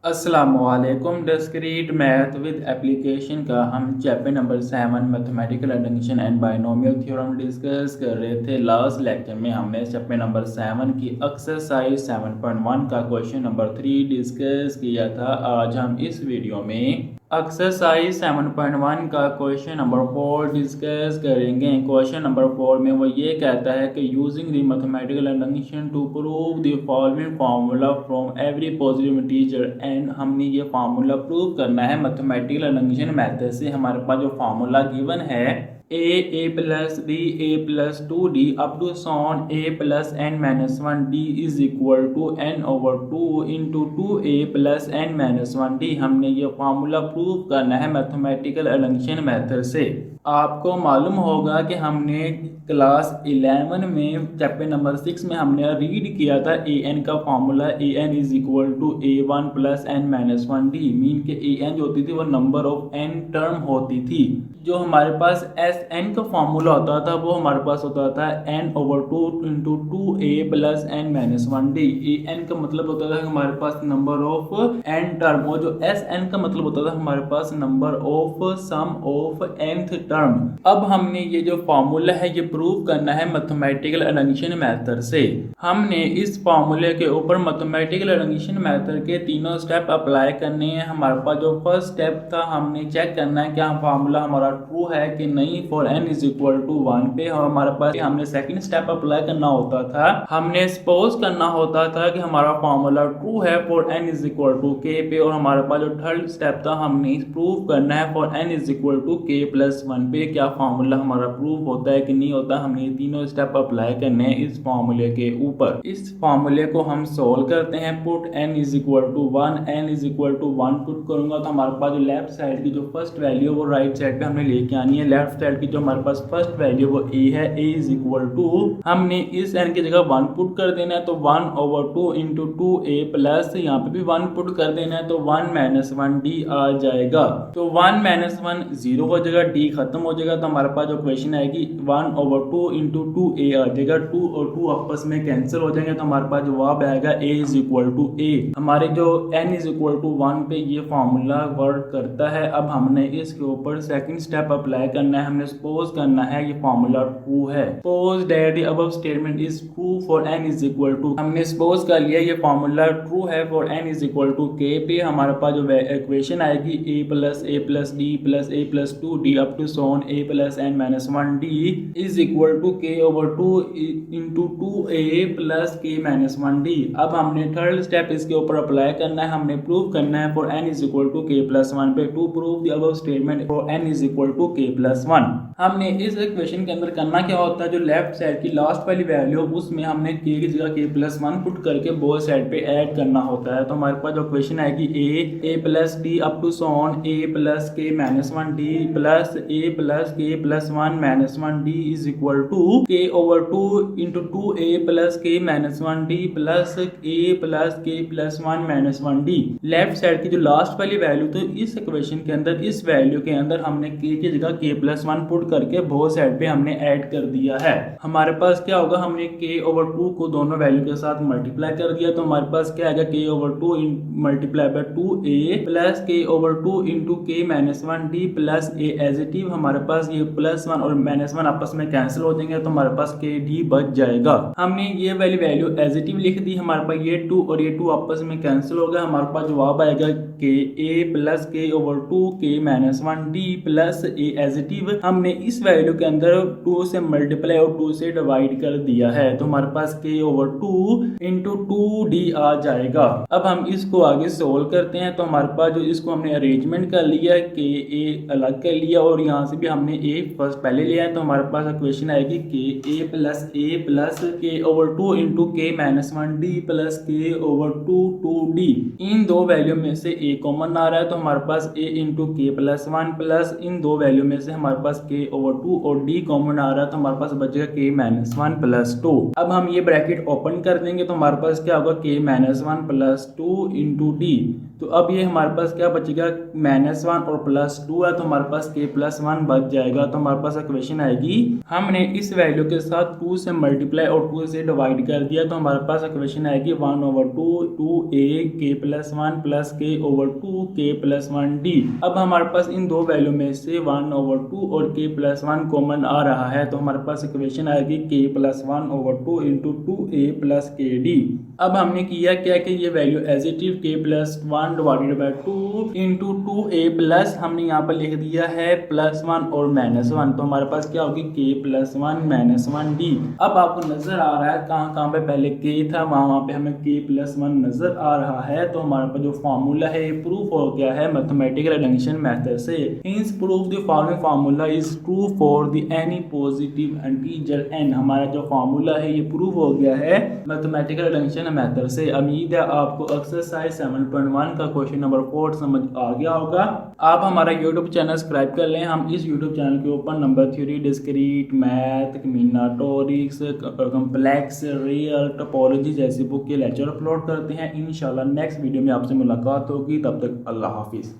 अस्सलामुअलैकुम। Discrete math with application का हम chapter number 7 mathematical addition and binomial theorem discuss कर रहे थे। लास्ट लेक्चर में हमने चैप्टर नंबर 7 की एक्सरसाइज 7.1 का क्वेश्चन नंबर 3 डिस्कस किया था। आज हम इस वीडियो में एक्सरसाइज 7.1 का क्वेश्चन नंबर 4 डिस्कस करेंगे। क्वेश्चन नंबर 4 में वो ये कहता है कि using the mathematical addition to prove the following formula from every positive integer and हमने ये फार्मूला प्रूव करना है मैथमेटिकल एडिशन मेथड से। हमारे पास जो फार्मूला गिवन है a plus b a plus 2d up to son a plus n minus 1d is equal to n over 2 into 2a plus n minus 1d। हमने ये formula prove करना है mathematical addition method से। आपको मालूम होगा कि हमने क्लास 11 में चैप्टर नंबर 6 में हमने रीड किया था ए एन का formula a n is equal to a one plus N minus one d. Mean के ए एन जो होती थी वो नंबर ऑफ एन टर्म होती थी। जो हमारे पास एस एन का फार्मूला होता था वो हमारे पास होता था N over 2 into 2a plus N minus 1d। A N का मतलब होता था हमारे पास नंबर ऑफ एन टर्म, और जो एस एन का मतलब होता था हमारे पास number of sum of nth term. अब हमने ये जो फार्मूला है ये प्रूव करना है मैथमेटिकल एडिशन मेथड से। हमने इस फार्मूले के ऊपर मैथमेटिकल एडिशन मेथड के तीनों स्टेप अप्लाई करने हैं। हमारे पास जो फर्स्ट स्टेप था हमने चेक करना है क्या फार्मूला हमारा ट्रू है कि नहीं for n is equal to 1 पे। और हमारे पास हमने सेकंड स्टेप अप्लाई करना होता था, हमने सपोज करना होता था कि हमारा फार्मूला ट्रू है for n is equal to k पे। और हमारे पास जो थर्ड स्टेप था हमने प्रूव करना है for n is equal to k plus 1 पे क्या फार्मूला हमारा प्रूव होता है कि नहीं होता। हमने ये तीनों स्टेप अप्लाई करने हैं इस फार्मूले के ऊपर। इस फार्मूले को हम सोल्व करते हैं। Put n is equal to 1, n is equal to 1 put करूंगा तो हमारे पास जो लेफ्ट साइड की जो फर्स्ट वैल्यू वो राइट साइड पे हमने लेके आनी है। लेफ्ट साइड की जो हमारे पास फर्स्ट वैल्यू वो a है, a इज इक्वल टू हमने इस n की जगह 1 पुट कर देना है तो 1 ओवर 2 इंटू 2a प्लस यहाँ पे भी 1 पुट कर देना है तो 1 माइनस 1d आ जाएगा। तो 1 माइनस 1 0 हो जाएगा, d खत्म हो जाएगा तो हमारे पास जो क्वेश्चन आएगी 1 ओवर 2 इंटू 2a आ जाएगा। 2 और 2 आपस में कैंसिल हो जाएंगे तो हमारे पास जवाब आएगा a is equal to a। हमारे जो n इज इक्वल टू 1 पे ये फार्मूला वर्क करता है। अब हमने इसके ऊपर सेकंड स्टेप अप्लाई करना है। हमने सपोज करना है ये फार्मूला ट्रू है। Suppose that the above statement is true for n is equal to, हमने सपोज कर लिया ये फार्मूला ट्रू है for n is equal to k पे। हमारे पास जो इक्वेशन आएगी a plus d plus a plus 2d up to सोन a plus n minus 1d is equal to k over 2 into 2a plus k minus 1d। अब हमने third step इसके ऊपर अप्लाई करना है। हमने प्रूव करना है for n is equal to k plus 1 पे। To prove the above statement for n is equal to k plus 1। हमने इस इक्वेशन के अंदर करना क्या होता है, जो लेफ्ट साइड की लास्ट वाली वैल्यू उसमें हमने k की जगह k प्लस 1 पुट करके बोथ साइड पे ऐड करना होता है। तो हमारे पास जो इक्वेशन आएगी a plus d up to सोन a plus k minus 1d plus a plus k plus 1 minus 1d is equal to k over 2 into 2a plus k minus 1d plus a plus k plus 1 minus 1d। Left side की जो last वाली value तो इस equation के अंदर इस value के अंदर हमने k की जगह k प्लस 1 पुट करके बोथ साइड पे हमने ऐड कर दिया है। हमारे पास क्या होगा, हमने k ओवर 2 को दोनों वैल्यू के साथ मल्टीप्लाई कर दिया तो हमारे पास क्या आएगा k over 2 multiply by 2a plus k over 2 into k minus 1d plus a as it is. हमारे पास ये प्लस 1 और माइनस 1 आपस में कैंसिल हो जाएंगे तो हमारे पास k d बच जाएगा। हमने ये वाली वैल्यू एज इट इज लिख दी। हमारे पास ये 2 और ये 2 आपस में कैंसिल हो गया। हमारे पास जवाब आएगा k a plus k over 2 k minus 1d plus a as it is. हमने इस वैल्यू के अंदर 2 से मल्टीप्लाई और 2 से डिवाइड कर दिया है तो हमारे पास k ओवर 2 इंटू 2d आ जाएगा। अब हम इसको आगे सोल्व करते हैं तो हमारे पास जो इसको हमने अरेंजमेंट कर लिया k a अलग कर लिया और यहाँ से भी हमने a फर्स्ट पहले लिया है तो हमारे पास इक्वेशन आएगी k a plus k over 2 into k minus 1d plus k over 2 2d। इन दो वैल्यू में से a कॉमन आ रहा है तो हमारे पास a into k plus 1 plus इन दो वैल्यू में से हमारे पास k ओवर 2 और d कॉमन आ रहा है तो हमारे पास बचेगा k माइनस 1 प्लस 2। अब हम ये ब्रैकेट ओपन कर देंगे तो हमारे पास क्या होगा k minus 1 plus 2 into d। तो अब ये हमारे पास क्या बचेगा, -1 और +2 है तो हमारे पास k+1 बच जाएगा। तो हमारे पास इक्वेशन आएगी, हमने इस वैल्यू के साथ 2 से मल्टीप्लाई और 2 से डिवाइड कर दिया तो हमारे पास इक्वेशन आएगी 1/2 2a k+1 + k/2 k+1d। अब हमारे पास इन दो वैल्यू में से 1/2 और k+1 कॉमन आ रहा है तो हमारे पास इक्वेशन आएगी k+1/2 × 2a + kd। अब हमने किया क्या कि ये value as it is k+1 divided by 2 × 2a plus हमने यहाँ पर लिख दिया है +1 और -1 तो हमारे पास क्या होगी k+1 -1d। अब आपको नजर आ रहा है कहाँ पे पहले k था वहाँ पे हमें k+1 नजर आ रहा है। तो हमारे पास जो फार्मूला है ये प्रूफ हो गया है मैथमेटिकल एडिशन मेथड से। Hints proof the following formula is true for the any positive integer n। हमारा जो फार्मूला है ये प्रूफ हो गया है मैथमेटिकल एडिशन मेथड से। उम्मीद है आपको एक्सरसाइज 7.1 का क्वेश्चन नंबर 4 समझ आ गया होगा। आप हमारा यूट्यूब चैनल सब्सक्राइब कर लें। हम इस यूट्यूब चैनल के ऊपर number theory, discrete, math, combinatorics, complex, real, topology जैसी बुक के लेक्चर अपलोड करते हैं। इंशाल्लाह नेक्स्ट वीडियो में आपसे मुलाकात होगी, तब तक अल्लाह हाफिज़।